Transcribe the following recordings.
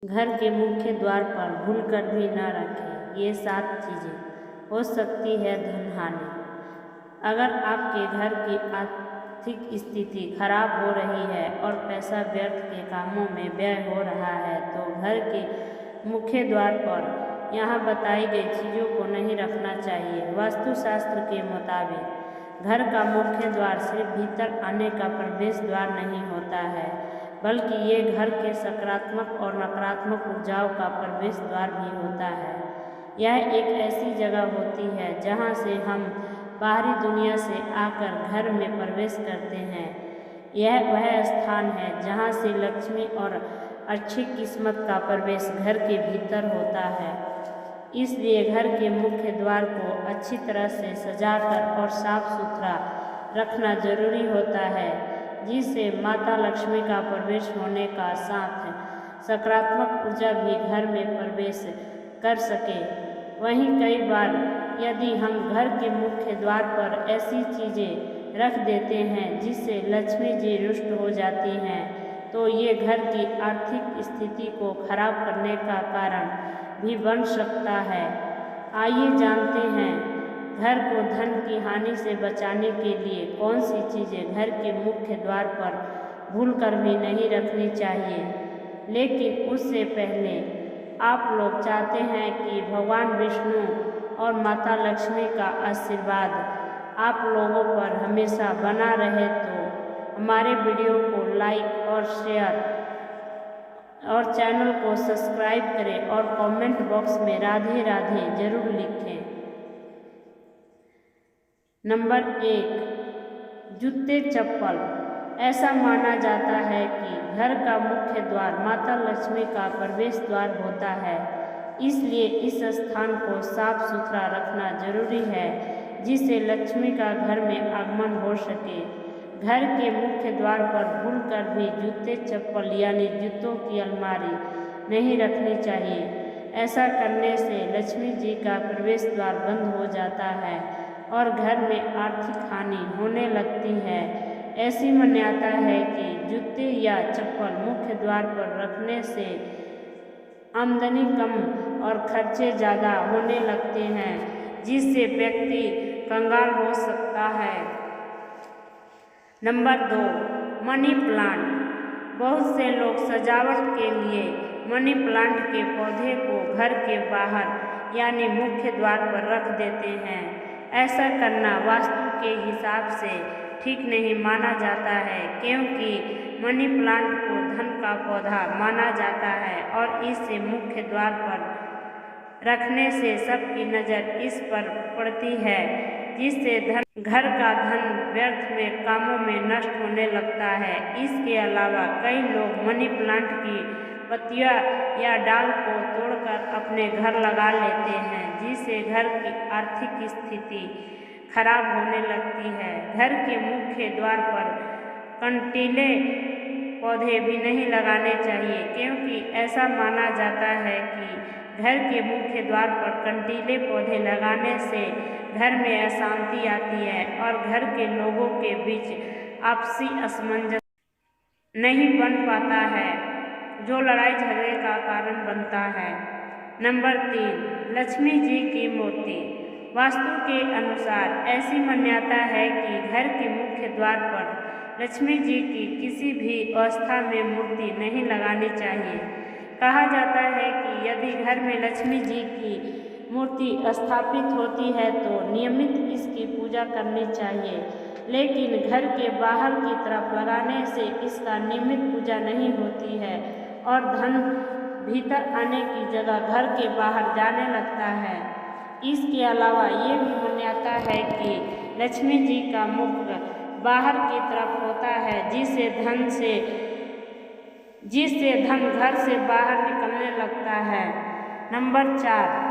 घर के मुख्य द्वार पर भूलकर भी न रखें। ये 7 चीज़ें हो सकती है धन हानि। अगर आपके घर की आर्थिक स्थिति खराब हो रही है और पैसा व्यर्थ के कामों में व्यय हो रहा है तो घर के मुख्य द्वार पर यहाँ बताई गई चीज़ों को नहीं रखना चाहिए। वास्तुशास्त्र के मुताबिक घर का मुख्य द्वार सिर्फ भीतर आने का प्रवेश द्वार नहीं होता है, बल्कि ये घर के सकारात्मक और नकारात्मक ऊर्जाओं का प्रवेश द्वार भी होता है। यह एक ऐसी जगह होती है जहाँ से हम बाहरी दुनिया से आकर घर में प्रवेश करते हैं। यह वह स्थान है जहाँ से लक्ष्मी और अच्छी किस्मत का प्रवेश घर के भीतर होता है। इसलिए घर के मुख्य द्वार को अच्छी तरह से सजाकर और साफ सुथरा रखना जरूरी होता है, जिससे माता लक्ष्मी का प्रवेश होने का साथ सकारात्मक ऊर्जा भी घर में प्रवेश कर सके। वहीं कई बार यदि हम घर के मुख्य द्वार पर ऐसी चीज़ें रख देते हैं जिससे लक्ष्मी जी रुष्ट हो जाती हैं, तो ये घर की आर्थिक स्थिति को खराब करने का कारण भी बन सकता है। आइए जानते हैं घर को धन की हानि से बचाने के लिए कौन सी चीज़ें घर के मुख्य द्वार पर भूलकर भी नहीं रखनी चाहिए। लेकिन उससे पहले आप लोग चाहते हैं कि भगवान विष्णु और माता लक्ष्मी का आशीर्वाद आप लोगों पर हमेशा बना रहे, तो हमारे वीडियो को लाइक और शेयर और चैनल को सब्सक्राइब करें और कमेंट बॉक्स में राधे राधे जरूर लिखें। नंबर 1, जूते चप्पल। ऐसा माना जाता है कि घर का मुख्य द्वार माता लक्ष्मी का प्रवेश द्वार होता है, इसलिए इस स्थान को साफ सुथरा रखना जरूरी है जिससे लक्ष्मी का घर में आगमन हो सके। घर के मुख्य द्वार पर भूलकर भी जूते चप्पल यानी जूतों की अलमारी नहीं रखनी चाहिए। ऐसा करने से लक्ष्मी जी का प्रवेश द्वार बंद हो जाता है और घर में आर्थिक हानि होने लगती है। ऐसी मान्यता है कि जूते या चप्पल मुख्य द्वार पर रखने से आमदनी कम और खर्चे ज़्यादा होने लगते हैं, जिससे व्यक्ति कंगाल हो सकता है। Number 2, money plant. बहुत से लोग सजावट के लिए मनी प्लांट के पौधे को घर के बाहर यानी मुख्य द्वार पर रख देते हैं। ऐसा करना वास्तु के हिसाब से ठीक नहीं माना जाता है, क्योंकि मनी प्लांट को धन का पौधा माना जाता है और इसे मुख्य द्वार पर रखने से सबकी नज़र इस पर पड़ती है, जिससे घर का धन व्यर्थ में कामों में नष्ट होने लगता है। इसके अलावा कई लोग मनी प्लांट की पत्तियां या डाल को तोड़कर अपने घर लगा लेते हैं, जिससे घर की आर्थिक स्थिति खराब होने लगती है। घर के मुख्य द्वार पर कंटीले पौधे भी नहीं लगाने चाहिए, क्योंकि ऐसा माना जाता है कि घर के मुख्य द्वार पर कंटीले पौधे लगाने से घर में अशांति आती है और घर के लोगों के बीच आपसी असमंजस नहीं बन पाता है, जो लड़ाई झगड़े का कारण बनता है। नंबर 3, लक्ष्मी जी की मूर्ति। वास्तु के अनुसार ऐसी मान्यता है कि घर के मुख्य द्वार पर लक्ष्मी जी की किसी भी अवस्था में मूर्ति नहीं लगानी चाहिए। कहा जाता है कि यदि घर में लक्ष्मी जी की मूर्ति स्थापित होती है तो नियमित इसकी पूजा करनी चाहिए, लेकिन घर के बाहर की तरफ लगाने से इसका नियमित पूजा नहीं होती है और धन भीतर आने की जगह घर के बाहर जाने लगता है। इसके अलावा ये भी मान्यता है कि लक्ष्मी जी का मुख बाहर की तरफ होता है, जिससे धन घर से बाहर निकलने लगता है। Number 4,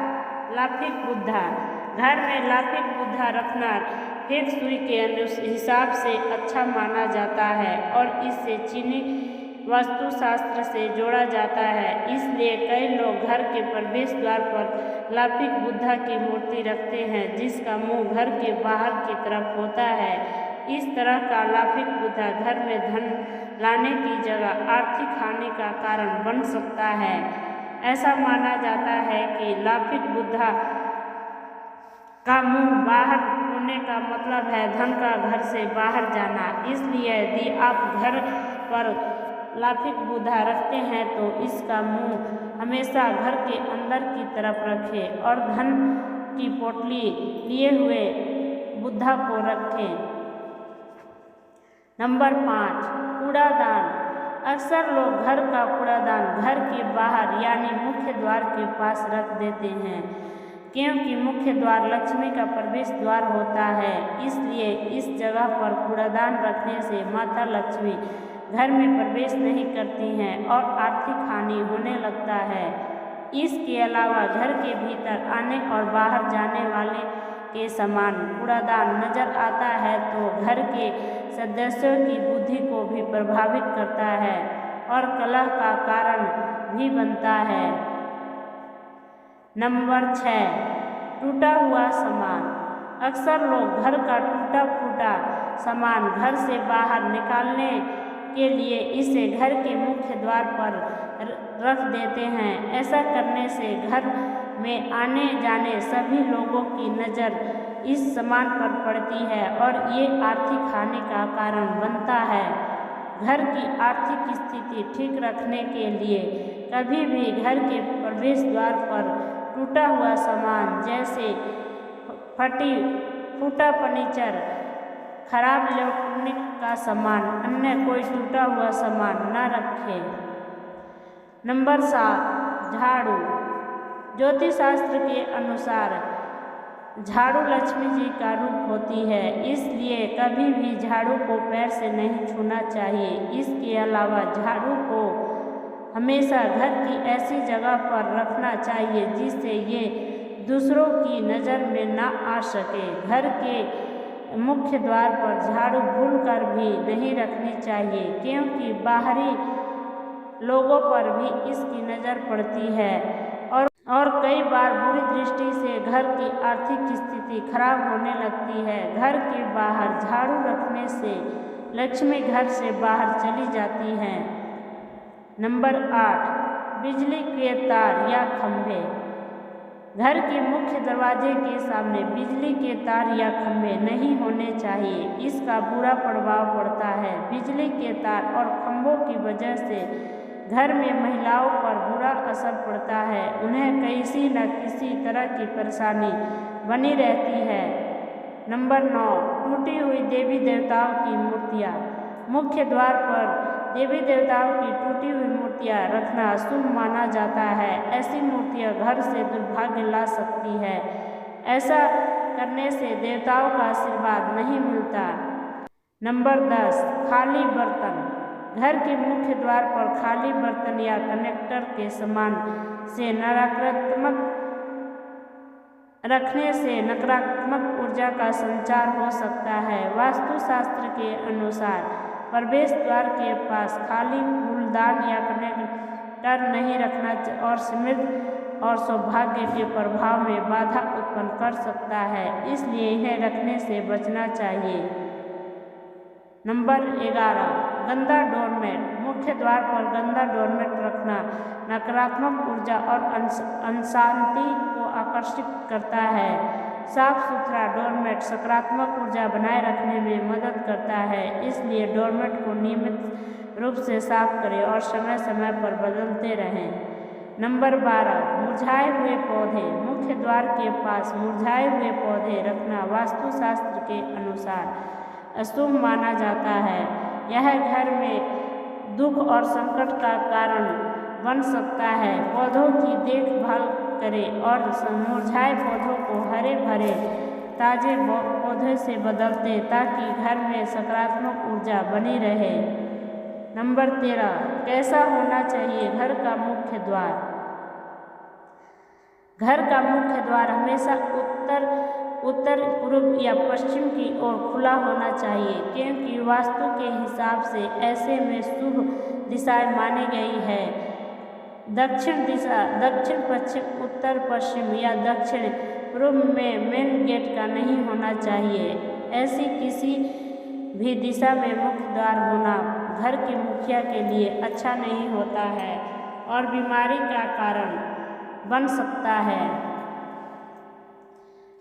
laughing Buddha. घर में लाफिंग बुद्धा रखना फेंग शुई के हिसाब से अच्छा माना जाता है और इसे चीनी वास्तुशास्त्र से जोड़ा जाता है। इसलिए कई लोग घर के प्रवेश द्वार पर लाफिंग बुद्धा की मूर्ति रखते हैं, जिसका मुंह घर के बाहर की तरफ होता है। इस तरह का लाफिंग बुद्धा घर में धन लाने की जगह आर्थिक हानि का कारण बन सकता है। ऐसा माना जाता है कि लाफिंग बुद्धा का मुंह बाहर होने का मतलब है धन का घर से बाहर जाना। इसलिए यदि आप घर पर लाफिंग बुद्धा रखते हैं तो इसका मुंह हमेशा घर के अंदर की तरफ रखें और धन की पोटली लिए हुए बुद्धा को रखें। नंबर 5, कूड़ादान। अक्सर लोग घर का कूड़ादान घर के बाहर यानी मुख्य द्वार के पास रख देते हैं, क्योंकि मुख्य द्वार लक्ष्मी का प्रवेश द्वार होता है। इसलिए इस जगह पर कूड़ादान रखने से माता लक्ष्मी घर में प्रवेश नहीं करती हैं और आर्थिक हानि होने लगता है। इसके अलावा घर के भीतर आने और बाहर जाने वाले के समान कूड़ादान नजर आता है तो घर के सदस्यों की बुद्धि को भी प्रभावित करता है और कलह का कारण भी बनता है। नंबर 6, टूटा हुआ सामान। अक्सर लोग घर का टूटा फूटा सामान घर से बाहर निकालने के लिए इसे घर के मुख्य द्वार पर रख देते हैं। ऐसा करने से घर में आने जाने सभी लोगों की नज़र इस सामान पर पड़ती है और ये आर्थिक हानि का कारण बनता है। घर की आर्थिक स्थिति ठीक रखने के लिए कभी भी घर के प्रवेश द्वार पर टूटा हुआ सामान जैसे फूटा फर्नीचर, खराब इलेक्ट्रॉनिक का सामान, अन्य कोई टूटा हुआ सामान न रखें। नंबर 7, झाड़ू। ज्योतिष शास्त्र के अनुसार झाड़ू लक्ष्मी जी का रूप होती है, इसलिए कभी भी झाड़ू को पैर से नहीं छूना चाहिए। इसके अलावा झाड़ू को हमेशा घर की ऐसी जगह पर रखना चाहिए जिससे ये दूसरों की नज़र में ना आ सके। घर के मुख्य द्वार पर झाड़ू भूलकर भी नहीं रखनी चाहिए, क्योंकि बाहरी लोगों पर भी इसकी नज़र पड़ती है और कई बार बुरी दृष्टि से घर की आर्थिक स्थिति खराब होने लगती है। घर के बाहर झाड़ू रखने से लक्ष्मी घर से बाहर चली जाती है। नंबर 8, बिजली के तार या खंभे। घर के मुख्य दरवाजे के सामने बिजली के तार या खंभे नहीं होने चाहिए, इसका बुरा प्रभाव पड़ता है। बिजली के तार और खंभों की वजह से घर में महिलाओं पर बुरा असर पड़ता है, उन्हें किसी न किसी तरह की परेशानी बनी रहती है। नंबर 9, टूटी हुई देवी देवताओं की मूर्तियाँ। मुख्य द्वार पर देवी देवताओं की टूटी हुई मूर्तियाँ रखना शुभ माना जाता है। ऐसी मूर्तियाँ घर से दुर्भाग्य ला सकती है। ऐसा करने से देवताओं का आशीर्वाद नहीं मिलता। नंबर 10, खाली बर्तन। घर के मुख्य द्वार पर खाली बर्तन या कनेक्टर के समान से रखने से नकारात्मक ऊर्जा का संचार हो सकता है। वास्तुशास्त्र के अनुसार प्रवेश द्वार के पास खाली फूलदान या कनेक्टर नहीं रखना और समृद्धि और सौभाग्य के प्रभाव में बाधा उत्पन्न कर सकता है, इसलिए इन्हें रखने से बचना चाहिए। नंबर 11, गंदा डोरमेट। मुख्य द्वार पर गंदा डोरमेट रखना नकारात्मक ऊर्जा और अशांति को आकर्षित करता है। साफ सुथरा डोरमेट सकारात्मक ऊर्जा बनाए रखने में मदद करता है, इसलिए डोरमेट को नियमित रूप से साफ करें और समय समय पर बदलते रहें। नंबर 12, मुरझाए हुए पौधे। मुख्य द्वार के पास मुरझाए हुए पौधे रखना वास्तुशास्त्र के अनुसार अशुभ माना जाता है। यह घर में दुख और संकट का कारण बन सकता है। पौधों की देखभाल करें और मुरझाए पौधों को हरे भरे ताजे पौधे से बदल दें ताकि घर में सकारात्मक ऊर्जा बनी रहे। नंबर 13, कैसा होना चाहिए घर का मुख्य द्वार। घर का मुख्य द्वार हमेशा उत्तर पूर्व या पश्चिम की ओर खुला होना चाहिए, क्योंकि वास्तु के हिसाब से ऐसे में शुभ दिशाएं मानी गई है। दक्षिण दिशा, दक्षिण पश्चिम, उत्तर पश्चिम या दक्षिण पूर्व में मेन गेट का नहीं होना चाहिए। ऐसी किसी भी दिशा में मुख्य द्वार होना घर के मुखिया के लिए अच्छा नहीं होता है और बीमारी का कारण बन सकता है।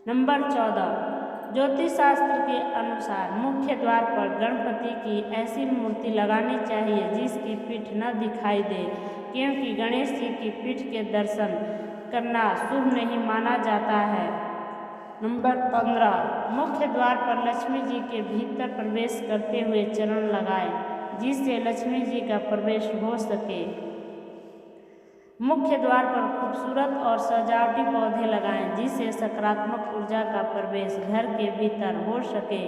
नंबर 14, ज्योतिष शास्त्र के अनुसार मुख्य द्वार पर गणपति की ऐसी मूर्ति लगानी चाहिए जिसकी पीठ न दिखाई दे, क्योंकि गणेश जी की पीठ के दर्शन करना शुभ नहीं माना जाता है। नंबर 15, मुख्य द्वार पर लक्ष्मी जी के भीतर प्रवेश करते हुए चरण लगाएं, जिससे लक्ष्मी जी का प्रवेश हो सके। मुख्य द्वार पर खूबसूरत और सजावटी पौधे लगाएं, जिससे सकारात्मक ऊर्जा का प्रवेश घर के भीतर हो सके।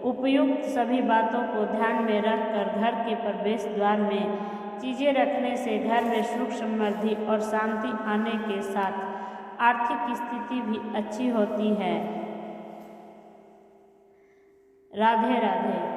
उपयुक्त सभी बातों को ध्यान में रखकर घर के प्रवेश द्वार में चीज़ें रखने से घर में सुख समृद्धि और शांति आने के साथ आर्थिक स्थिति भी अच्छी होती है। राधे राधे।